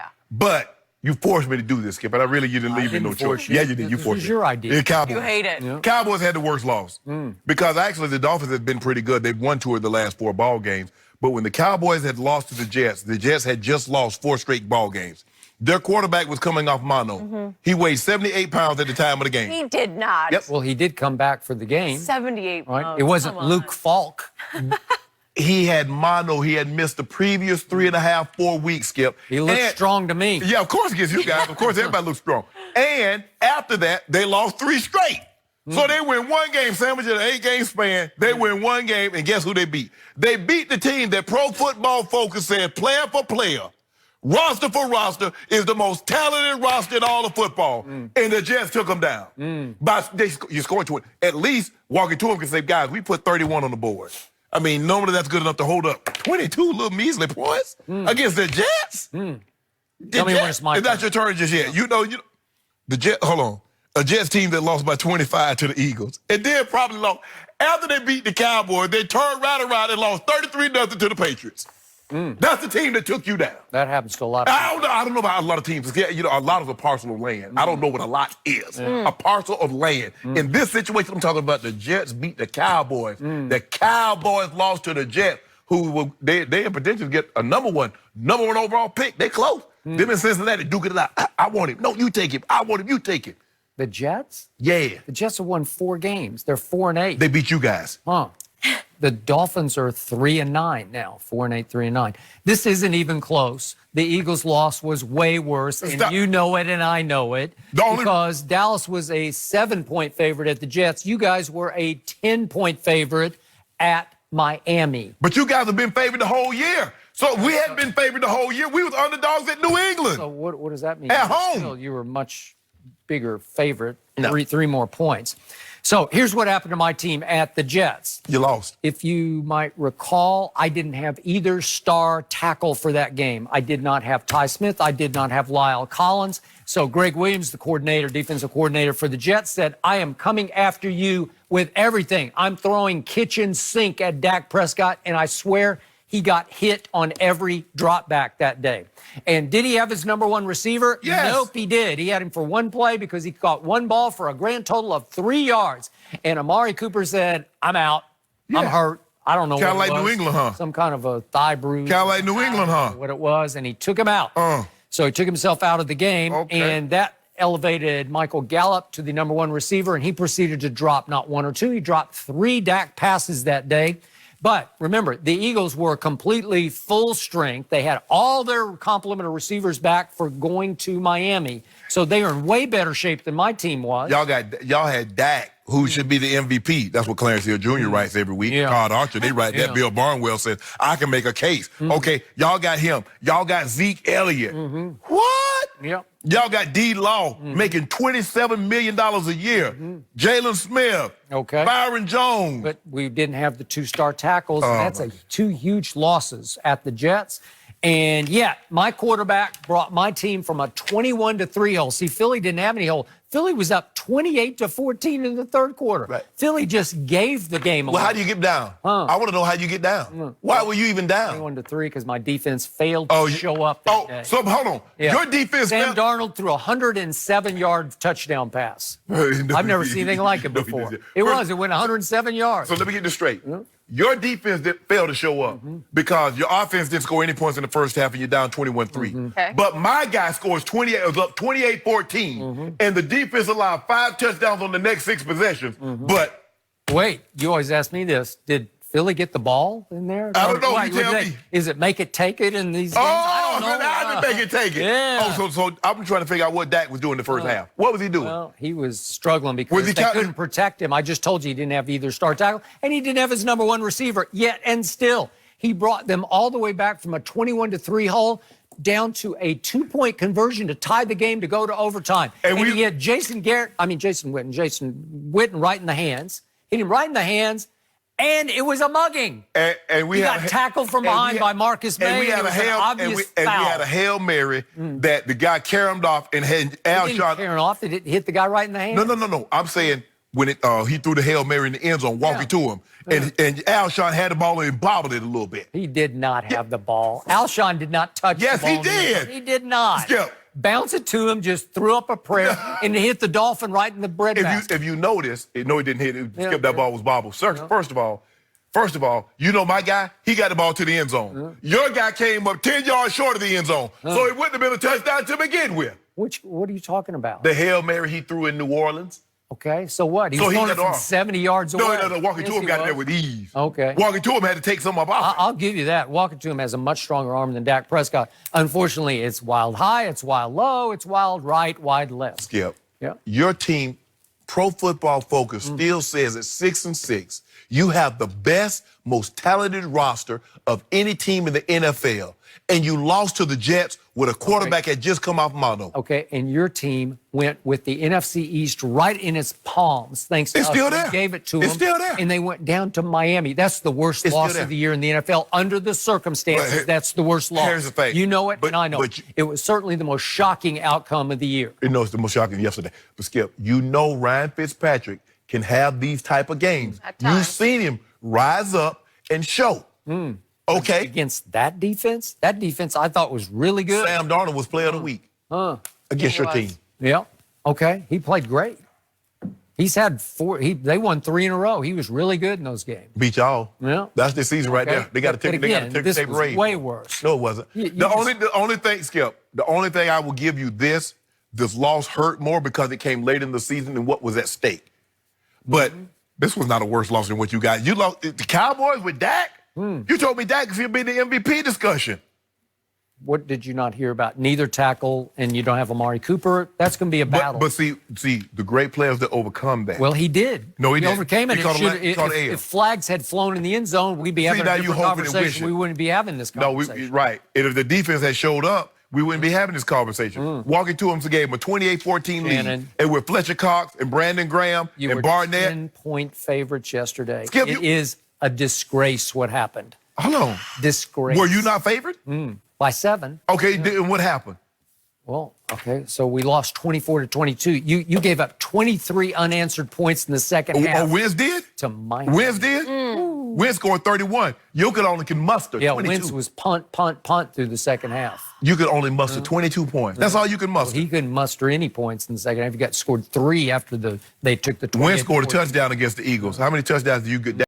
Yeah. But you forced me to do this, Skip, and you didn't leave me no choice. Yeah, you did. You forced me. This was your idea. Yeah, Cowboys. You hate it. Yeah. Cowboys had the worst loss because actually the Dolphins had been pretty good. They'd won 2 of the last 4 ball games. But when the Cowboys had lost to the Jets had just lost 4 straight ball games. Their quarterback was coming off mono. He weighed 78 pounds at the time of the game. He did not. Yep. Well, he did come back for the game. 78 Right? pounds. It wasn't Come on. Luke Falk. He had mono. He had missed the previous 3.5, 4 weeks, Skip. He looked strong to me. Yeah, of course against you guys. Of course, everybody looks strong. And after that, they lost 3 straight. So they win 1 game, sandwich in an 8-game span. They win 1 game, and guess who they beat? They beat the team that Pro Football Focus said, player for player, roster for roster, is the most talented roster in all of football. And the Jets took them down. You scored to it. At least walking to them can say, guys, we put 31 on the board. I mean, normally that's good enough to hold up 22 little measly points against the Jets. Tell me when it's my turn. That's your turn just yet. You know, the Jets, hold on. A Jets team that lost by 25 to the Eagles. And then probably lost. After they beat the Cowboys, they turned right around and lost 33-0 to the Patriots. That's the team that took you down. That happens to a lot of people. I don't know about a lot of teams. Yeah, you know, a lot of a parcel of land. I don't know what a lot is. A parcel of land. In this situation, I'm talking about the Jets beat the Cowboys. The Cowboys lost to the Jets, who will they had potential to get a number one overall pick. They close. Them in Cincinnati duking it out. I want him. No, you take him. I want him. You take him. The Jets? Yeah. The Jets have won 4 games. They're 4-8. They beat you guys. Huh. The Dolphins are 3-9 now. 4-8, 3-9. This isn't even close. The Eagles' loss was way worse, and you know it, and I know it. Because Dallas was a 7-point favorite at the Jets. You guys were a 10-point favorite at Miami. But you guys have been favored the whole year. So we hadn't been favored the whole year. We was underdogs at New England. So what does that mean? At home. Still, you were much bigger favorite. No. Three more points. So here's what happened to my team at the Jets. You lost. If you might recall, I didn't have either star tackle for that game. I did not have Ty Smith. I did not have Lyle Collins. So Greg Williams, the defensive coordinator for the Jets, said, I am coming after you with everything. I'm throwing kitchen sink at Dak Prescott, and I swear he got hit on every drop back that day. And did he have his number 1 receiver? Yes. Nope, he did. He had him for 1 play because he caught 1 ball for a grand total of 3 yards. And Amari Cooper said, I'm out. I'm hurt. I don't know what it was. Kind of like New England, huh? Some kind of a thigh bruise. Kind of like New England, huh? What it was, and he took him out. So he took himself out of the game, and that elevated Michael Gallup to the number 1 receiver, and he proceeded to drop not 1 or 2. He dropped 3 Dak passes that day. But remember, the Eagles were completely full strength. They had all their complement of receivers back for going to Miami. So they are in way better shape than my team was. Y'all had Dak, who should be the MVP. That's what Clarence Hill Jr. writes every week. Todd Archer, they write that. Bill Barnwell says, I can make a case. Okay, y'all got him. Y'all got Zeke Elliott. What? Yep. Y'all got D-Law making $27 million a year. Jalen Smith. Okay. Byron Jones. But we didn't have the 2-star tackles. That's 2 huge losses at the Jets. And yet, my quarterback brought my team from a 21-3 hole. See, Philly didn't have any hole. Philly was up 28-14 in the 3rd quarter. Right. Philly just gave the game away. Well, how do you get down? I want to know how you get down. Why were you even down? 21-3 because my defense failed to show up that day. So hold on. Your defense Sam Darnold threw a 107-yard touchdown pass. I've never seen anything like it before. It went 107 yards. So let me get this straight. Your defense failed to show up because your offense didn't score any points in the first half and you're down 21-3. Okay. But my guy scores 28, it was up 28-14, and the defense allowed 5 touchdowns on the next 6 possessions. But wait, you always ask me this. Did Philly get the ball in there? I don't know. You tell me. Is it make it take it in these games? I don't know. I didn't make it take it. Yeah. So I'm trying to figure out what Dak was doing the first half. What was he doing? Well, he was struggling because they couldn't protect him. I just told you he didn't have either star tackle, and he didn't have his number 1 receiver yet, and still. He brought them all the way back from a 21-3 hole down to a 2-point conversion to tie the game to go to overtime. And he had Jason Witten right in the hands. Hit him right in the hands. And it was a mugging. And we got tackled from behind by Marcus May. And we had a Hail Mary that the guy carried off and had Alshon. Carrying off, did it hit the guy right in the hand? No. I'm saying when he threw the Hail Mary in the end zone, walking to him. And Alshon had the ball and bobbled it a little bit. He did not have the ball. Alshon did not touch the ball. Yes, he did. He did not. Skip. Bounce it to him, just threw up a prayer, and it hit the Dolphin right in the breadbasket. If you notice, no, he didn't hit it. Yeah, Skip, that ball was bobbled. First of all, you know my guy, he got the ball to the end zone. Your guy came up 10 yards short of the end zone, so it wouldn't have been a touchdown to begin with. What are you talking about? The Hail Mary he threw in New Orleans. Okay, so what? He was throwing it from 70 yards away. No, walking to him got there with ease. Okay. Walking to him had to take some off. I'll give you that. Walking to him has a much stronger arm than Dak Prescott. Unfortunately, it's wild high, it's wild low, it's wild right, wide left. Skip. Yeah. Your team, Pro Football Focus, still says at 6-6, you have the best, most talented roster of any team in the NFL. And you lost to the Jets with a quarterback that just come off mono. Okay, and your team went with the NFC East right in its palms, thanks to It's us. still there. We gave it to them. It's still there. And they went down to Miami. That's the worst loss of the year in the NFL. Under the circumstances, that's the worst loss. Here's the thing. You know it, and I know it. It was certainly the most shocking outcome of the year. You know, it's the most shocking yesterday. But, Skip, you know Ryan Fitzpatrick can have these type of games. You've seen him rise up and show. Okay. Against that defense I thought was really good. Sam Darnold was player of the week against your team. Yeah. Okay. He played great. He's had they won 3 in a row. He was really good in those games. Beat y'all. Yeah. That's the season right there. They got to take this the was way worse. No, it wasn't. The only thing, Skip, the only thing I will give you this loss hurt more because it came late in the season and what was at stake. But this was not a worse loss than what you got. You lost the Cowboys with Dak? You told me Dak could be in the MVP discussion. What did you not hear about? Neither tackle, and you don't have Amari Cooper. That's going to be a battle. But see, the great players that overcome that. Well, he did. No, he didn't. Overcame it. If flags had flown in the end zone, we'd be having a different conversation. We wouldn't be having this conversation. No, right. And if the defense had showed up, we wouldn't be having this conversation. Walking to him, gave him a 28-14 lead. And with Fletcher Cox and Brandon Graham and Barnett. 10-point favorites yesterday. Skip, it is a disgrace what happened. Hold on. Disgrace. Were you not favored? By 7. Okay, and what happened? Well, okay, so we lost 24-22. You gave up 23 unanswered points in the second half. Oh, Wentz did? To Miami. Wentz did? Wentz scored 31. You could only muster 22. Yeah, Wentz was punt through the second half. You could only muster 22 points. That's all you could muster. Well, he couldn't muster any points in the second half. He got scored 3 after they took the 20. Wentz scored a touchdown against the Eagles. How many touchdowns do you get?